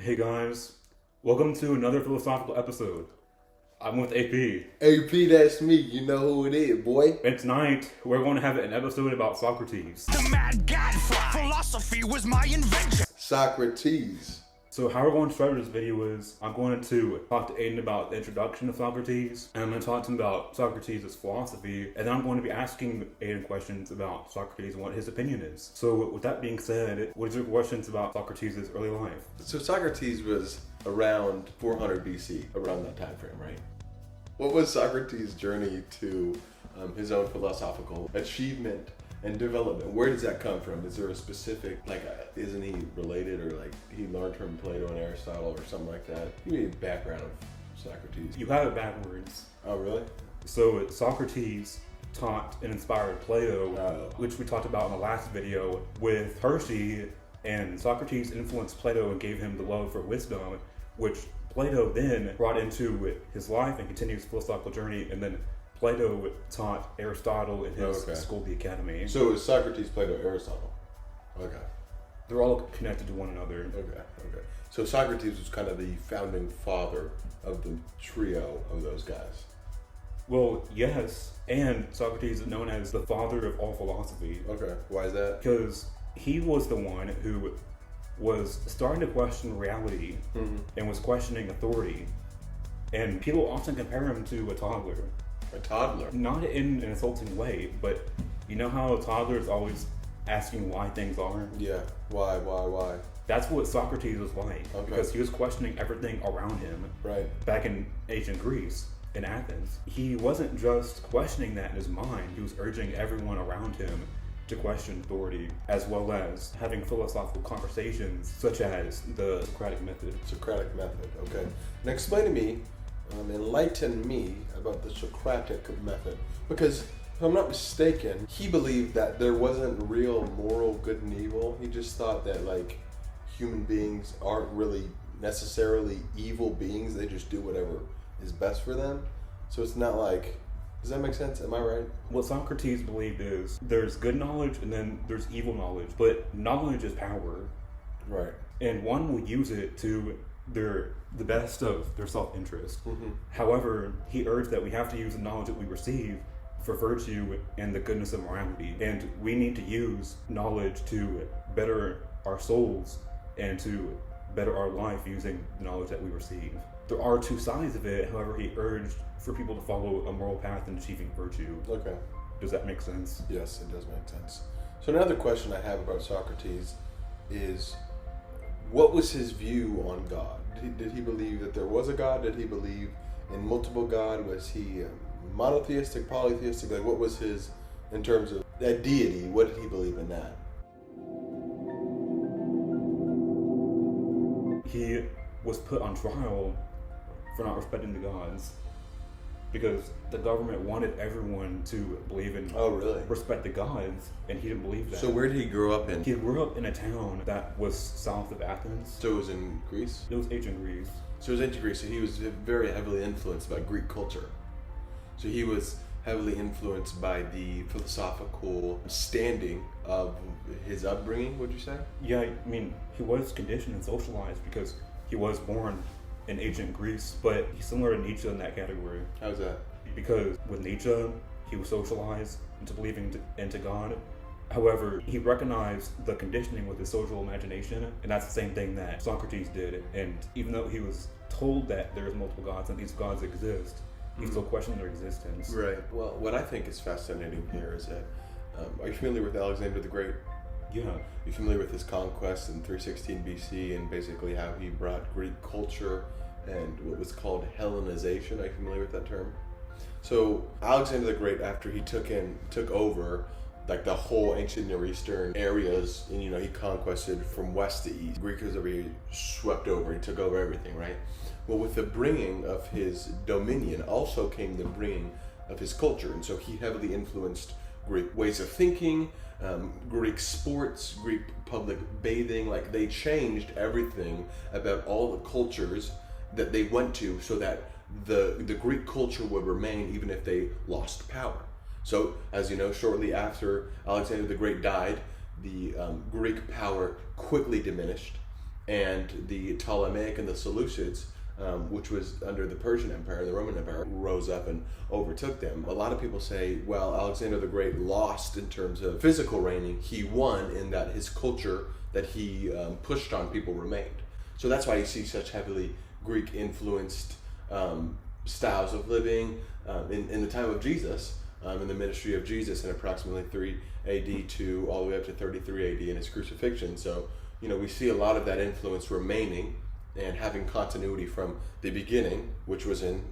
Hey guys, welcome to another philosophical episode. I'm with AP. AP, that's me. You know who it is, boy. And tonight, we're going to have an episode about Socrates. The mad gadfly. Philosophy was my invention. Socrates. So how we're going to start this video is, I'm going to talk to Aiden about the introduction of Socrates, and I'm going to talk to him about Socrates' philosophy, and then I'm going to be asking Aiden questions about Socrates and what his opinion is. So with that being said, what is your questions about Socrates' early life? So Socrates was around 400 BC, around that time frame, right? What was Socrates' journey to his own philosophical achievement and development? Where does that come from? Is there a specific, isn't he related, or he learned from Plato and Aristotle or something like that? Give me a background of Socrates. You have it backwards. Oh, really? So Socrates taught and inspired Plato, Oh. which we talked about in the last video with Hershey, and Socrates influenced Plato and gave him the love for wisdom, which Plato then brought into his life and continued his philosophical journey, and then Plato taught Aristotle in his school, the Academy. So it was Socrates, Plato, Aristotle. Okay. They're all connected to one another. Okay. So Socrates was kind of the founding father of the trio of those guys. Well, yes, and Socrates is known as the father of all philosophy. Okay. Why is that? Because he was the one who was starting to question reality and was questioning authority. And people often compare him to a toddler. A toddler? Not in an insulting way, but you know how a toddler is always asking why things are? Yeah. Why? That's what Socrates was like, because he was questioning everything around him. Right. Back in ancient Greece, in Athens. He wasn't just questioning that in his mind, he was urging everyone around him to question authority, as well as having philosophical conversations such as the Socratic method. Socratic method, okay. Now explain to me, enlighten me about the Socratic method. Because, if I'm not mistaken, he believed that there wasn't real moral good and evil. He just thought that, human beings aren't really necessarily evil beings. They just do whatever is best for them. So it's not does that make sense? Am I right? What Socrates believed is there's good knowledge and then there's evil knowledge, but knowledge is power. Right. And one will use it to the best of their self-interest. However, he urged that we have to use the knowledge that we receive for virtue and the goodness of morality. And we need to use knowledge to better our souls and to better our life using the knowledge that we receive. There are two sides of it, however, he urged for people to follow a moral path in achieving virtue. Okay. Does that make sense? Yes, it does make sense. So another question I have about Socrates is, what was his view on God? Did he believe that there was a God? Did he believe in multiple God? Was he monotheistic, polytheistic? What was his, in terms of that deity, what did he believe in that? He was put on trial for not respecting the gods because the government wanted everyone to believe in, respect the gods, and he didn't believe that. So where did he grow up in? He grew up in a town that was south of Athens. So it was in Greece? It was ancient Greece. So it was ancient Greece, so he was very heavily influenced by Greek culture. So he was heavily influenced by the philosophical standing of his upbringing, would you say? Yeah, I mean, he was conditioned and socialized because he was born in ancient Greece, but he's similar to Nietzsche in that category. How's that? Because with Nietzsche, he was socialized into believing into God. However, he recognized the conditioning with his social imagination, and that's the same thing that Socrates did. And even though he was told that there's multiple gods and these gods exist, he still questioned their existence. Right. Well, what I think is fascinating here is that, are you familiar with Alexander the Great? Yeah. You familiar with his conquest in 316 BC and basically how he brought Greek culture and what was called Hellenization? Are you familiar with that term? So Alexander the Great, after he took over the whole ancient Near Eastern areas, and he conquested from west to east. Greek was over here, swept over, he took over everything, right? Well, with the bringing of his dominion also came the bringing of his culture, and so he heavily influenced Greek ways of thinking, Greek sports, Greek public bathing. They changed everything about all the cultures that they went to so that the Greek culture would remain even if they lost power. So, as you know, shortly after Alexander the Great died, the Greek power quickly diminished, and the Ptolemaic and the Seleucids, which was under the Persian Empire, the Roman Empire, rose up and overtook them. A lot of people say, well, Alexander the Great lost in terms of physical reigning. He won in that his culture that he pushed on people remained. So that's why you see such heavily Greek-influenced styles of living in the time of Jesus, in the ministry of Jesus in approximately 3 AD to all the way up to 33 AD in his crucifixion. So, we see a lot of that influence remaining and having continuity from the beginning, which was in,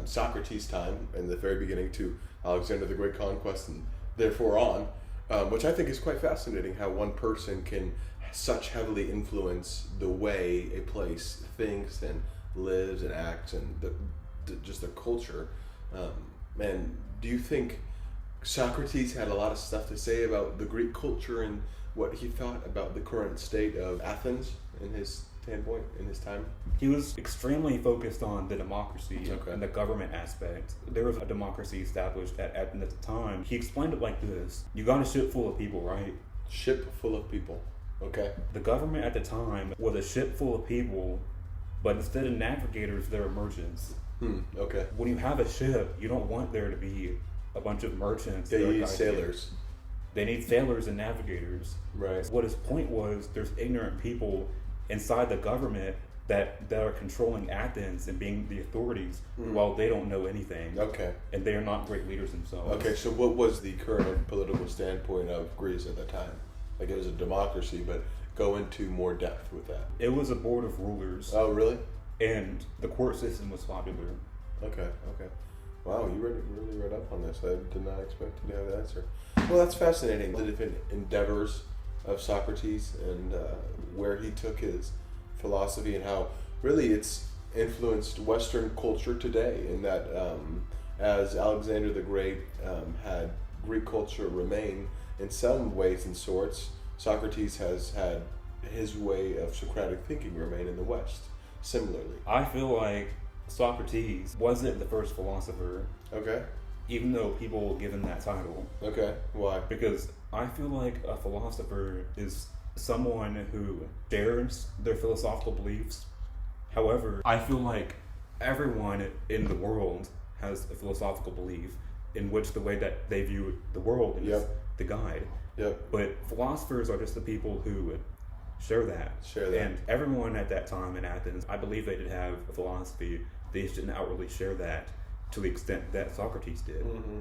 Socrates' time in the very beginning to Alexander the Great conquest and therefore on, which I think is quite fascinating how one person can such heavily influence the way a place thinks and lives and acts and just the culture. And do you think Socrates had a lot of stuff to say about the Greek culture and what he thought about the current state of Athens in his standpoint, in his time? He was extremely focused on the democracy and the government aspect. There was a democracy established at Athens at the time. He explained it like this. You got a ship full of people, right? Ship full of people. Okay. The government at the time was a ship full of people, but instead of navigators, there were merchants. Okay. When you have a ship, you don't want there to be a bunch of merchants. They need sailors. They need sailors and navigators. Right. What his point was, there's ignorant people inside the government that are controlling Athens and being the authorities while they don't know anything. Okay. And they are not great leaders themselves. Okay, so what was the current political standpoint of Greece at the time? Like, it was a democracy, but go into more depth with that. It was a board of rulers. Oh, really? And the court system was popular. Okay. Wow, you really read up on this. I did not expect you to have the answer. Well, that's fascinating. The different endeavors of Socrates and where he took his philosophy and how really it's influenced Western culture today, in that as Alexander the Great had Greek culture remain in some ways and sorts, Socrates has had his way of Socratic thinking remain in the West, similarly. I feel like Socrates wasn't the first philosopher. Okay. Even though people will give him that title. Okay. Why? Because I feel like a philosopher is someone who shares their philosophical beliefs. However, I feel like everyone in the world has a philosophical belief in which the way that they view the world is the guide. Yep. But philosophers are just the people who share that. And everyone at that time in Athens, I believe they did have a philosophy. They just didn't outwardly share that to the extent that Socrates did. Mm-hmm.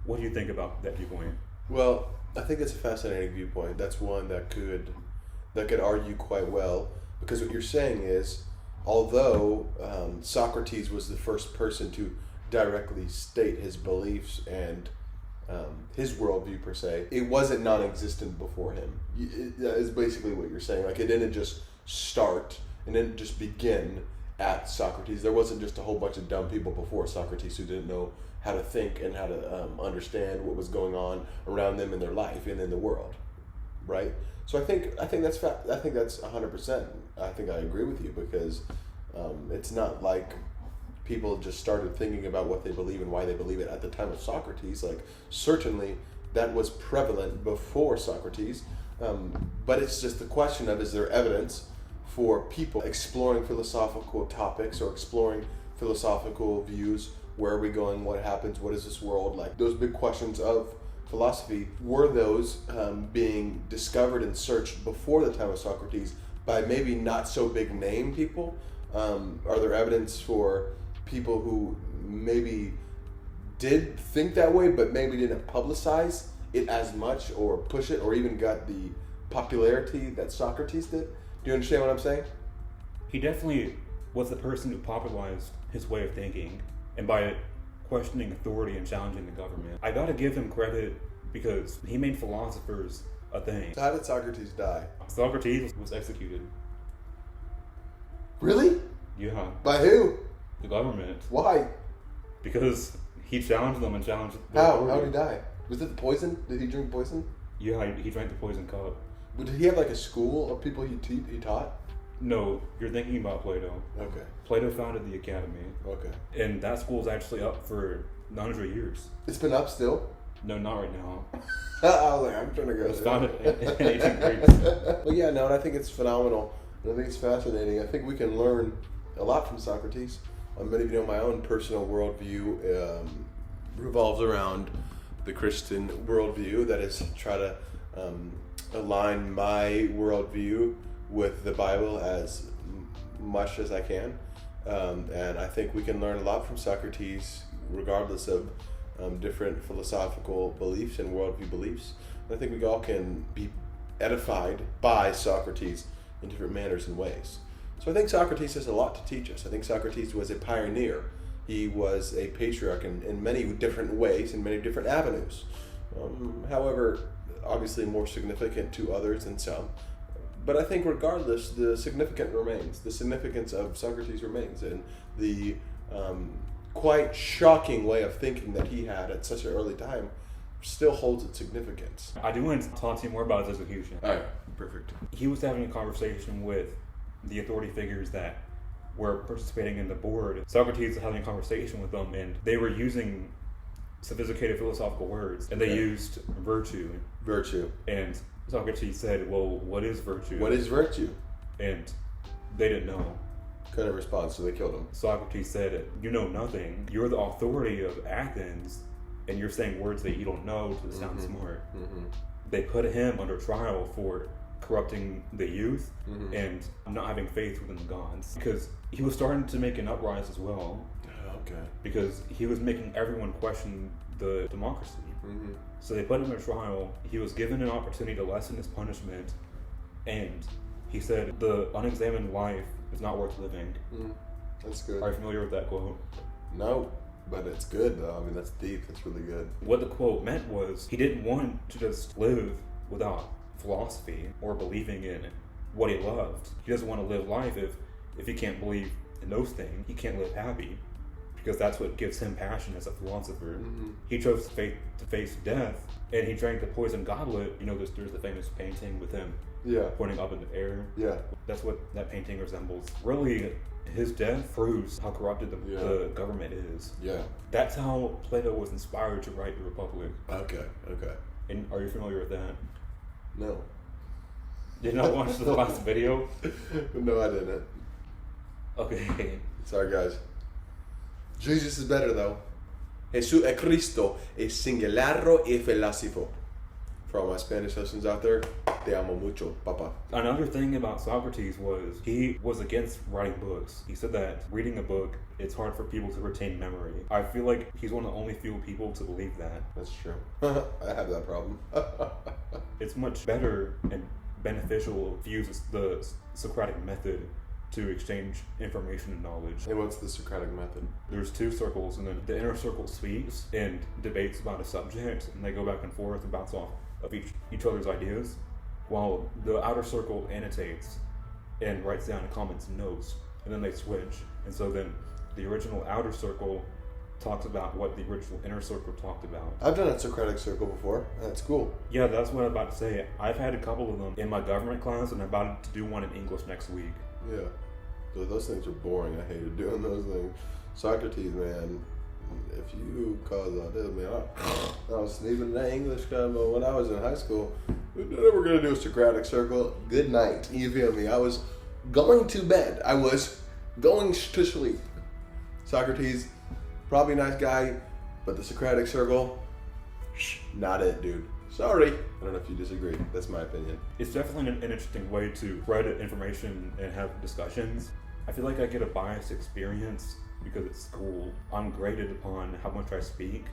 What do you think about that viewpoint? Well, I think it's a fascinating viewpoint. That's one that could argue quite well, because what you're saying is, although Socrates was the first person to directly state his beliefs and his worldview per se, it wasn't non-existent before him. That is basically what you're saying. Like, it didn't just start and didn't just begin at Socrates. There wasn't just a whole bunch of dumb people before Socrates who didn't know how to think and how to understand what was going on around them in their life and in the world, right? So I think that's 100%. I think I agree with you, because it's not like people just started thinking about what they believe and why they believe it at the time of Socrates. Like, certainly that was prevalent before Socrates, but it's just the question of, is there evidence for people exploring philosophical topics or exploring philosophical views? Where are we going? What happens? What is this world like? Those big questions of philosophy, were those being discovered and searched before the time of Socrates by maybe not so big name people? Are there evidence for people who maybe did think that way but maybe didn't publicize it as much or push it or even got the popularity that Socrates did? Do you understand what I'm saying? He definitely was the person who popularized his way of thinking, and by questioning authority and challenging the government. I gotta give him credit because he made philosophers a thing. So how did Socrates die? Socrates was executed. Really? Yeah. By who? The government. Why? Because he challenged them and challenged the How? authority. How did he die? Was it the poison? Did he drink poison? Yeah, he drank the poison cup. But did he have like a school of people he taught? No, you're thinking about Plato. Okay. Plato founded the academy. Okay. And that school's actually up for 900 years. It's been up still? No, not right now. I was like, I'm trying to go. It was founded in ancient Greece. Well, yeah, no, and I think it's phenomenal I think it's fascinating. I think we can learn a lot from Socrates. Many of you know my own personal worldview revolves around the Christian worldview. That is, try to align my worldview with the Bible as much as I can. And I think we can learn a lot from Socrates, regardless of different philosophical beliefs and worldview beliefs. And I think we all can be edified by Socrates in different manners and ways. So I think Socrates has a lot to teach us. I think Socrates was a pioneer. He was a patriarch in many different ways, in many different avenues. However, obviously more significant to others than some. But I think regardless, the significance remains. The significance of Socrates remains. And the quite shocking way of thinking that he had at such an early time still holds its significance. I do want to talk to you more about his execution. All right, perfect. He was having a conversation with the authority figures that were participating in the board. Socrates was having a conversation with them, and they were using sophisticated philosophical words, and they used virtue. Virtue. And Socrates said, well, what is virtue? What is virtue? And they didn't know. Couldn't respond, so they killed him. Socrates said, you know nothing. You're the authority of Athens, and you're saying words that you don't know to sound smart. They put him under trial for corrupting the youth and not having faith within the gods, because he was starting to make an uprising as well. Okay. Because he was making everyone question the democracy. So they put him in trial. He was given an opportunity to lessen his punishment, and he said, the unexamined life is not worth living. That's good. Are you familiar with that quote? No, but it's good though. I mean, that's deep. That's really good. What the quote meant was he didn't want to just live without philosophy or believing in what he loved. He doesn't want to live life if he can't believe in those things. He can't live happy, because that's what gives him passion as a philosopher. He chose to face death, and he drank the poison goblet. You know, there's the famous painting with him pointing up in the air. Yeah. That's what that painting resembles. Really, his death proves how corrupted the government is. Yeah. That's how Plato was inspired to write the Republic. Okay. And are you familiar with that? No. Did you not watch the last video? No, I didn't. Okay. Sorry, guys. Jesus is better, though. Jesús es Cristo, es singularro y filósofo. For all my Spanish lessons out there, te amo mucho, papa. Another thing about Socrates was he was against writing books. He said that reading a book, it's hard for people to retain memory. I feel like he's one of the only few people to believe that. That's true. I have that problem. It's much better and beneficial to use the Socratic method to exchange information and knowledge. And what's the Socratic method? There's two circles, and then the inner circle speaks and debates about a subject, and they go back and forth and bounce off of each other's ideas, while the outer circle annotates and writes down comments and notes, and then they switch. And so then the original outer circle talks about what the original inner circle talked about. I've done a Socratic circle before. That's cool. Yeah, that's what I'm about to say. I've had a couple of them in my government class, and I'm about to do one in English next week. Yeah. Those things are boring. I hated doing those things. Socrates, man, if you cause all this, man, I was even in that English club when I was in high school. We were going to do a Socratic circle. Good night. You feel me? I was going to bed. I was going to sleep. Socrates, probably a nice guy, but the Socratic circle, not it, dude. Sorry. I don't know if you disagree. That's my opinion. It's definitely an interesting way to spread information and have discussions. I feel like I get a biased experience because at school, I'm graded upon how much I speak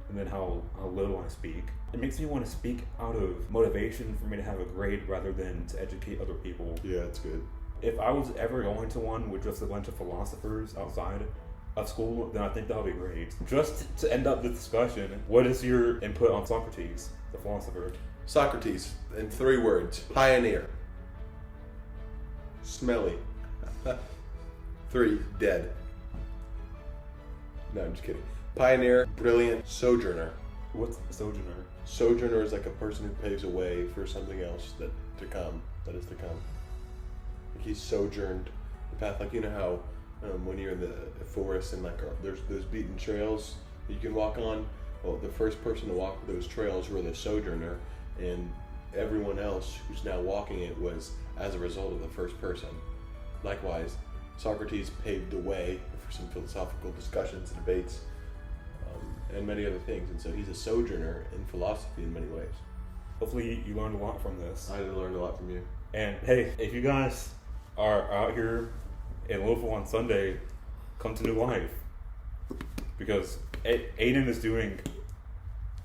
and then how little I speak. It makes me want to speak out of motivation for me to have a grade rather than to educate other people. Yeah, it's good. If I was ever going to one with just a bunch of philosophers outside of school, then I think that would be great. Just to end up the discussion, what is your input on Socrates, the philosopher? Socrates, in 3 words. Pioneer. Smelly. 3, dead. No, I'm just kidding. Pioneer, brilliant, sojourner. What's a sojourner? Sojourner is like a person who paves a way for something else that is to come. Like he sojourned the path. Like, you know how when you're in the forest and like there's those beaten trails that you can walk on. Well, the first person to walk those trails were the sojourner, and everyone else who's now walking it was as a result of the first person. Likewise, Socrates paved the way for some philosophical discussions, debates, and many other things. And so he's a sojourner in philosophy in many ways. Hopefully you learned a lot from this. I learned a lot from you. And hey, if you guys are out here in Louisville on Sunday, come to New Life. Because Aiden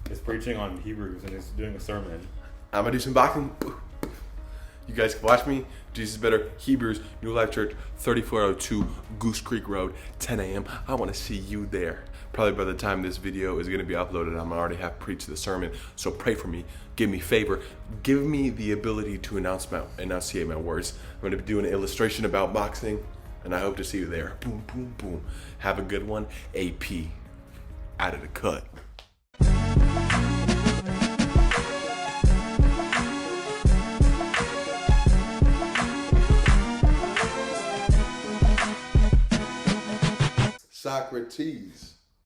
is preaching on Hebrews and is doing a sermon. I'm gonna do some boxing. You guys can watch me. Jesus is Better, Hebrews, New Life Church, 3402 Goose Creek Road, 10 a.m. I want to see you there. Probably by the time this video is going to be uploaded, I'm gonna already have preached the sermon. So pray for me. Give me favor. Give me the ability to enunciate my words. I'm going to do an illustration about boxing, and I hope to see you there. Boom, boom, boom. Have a good one. AP. Out of the cut. Socrates.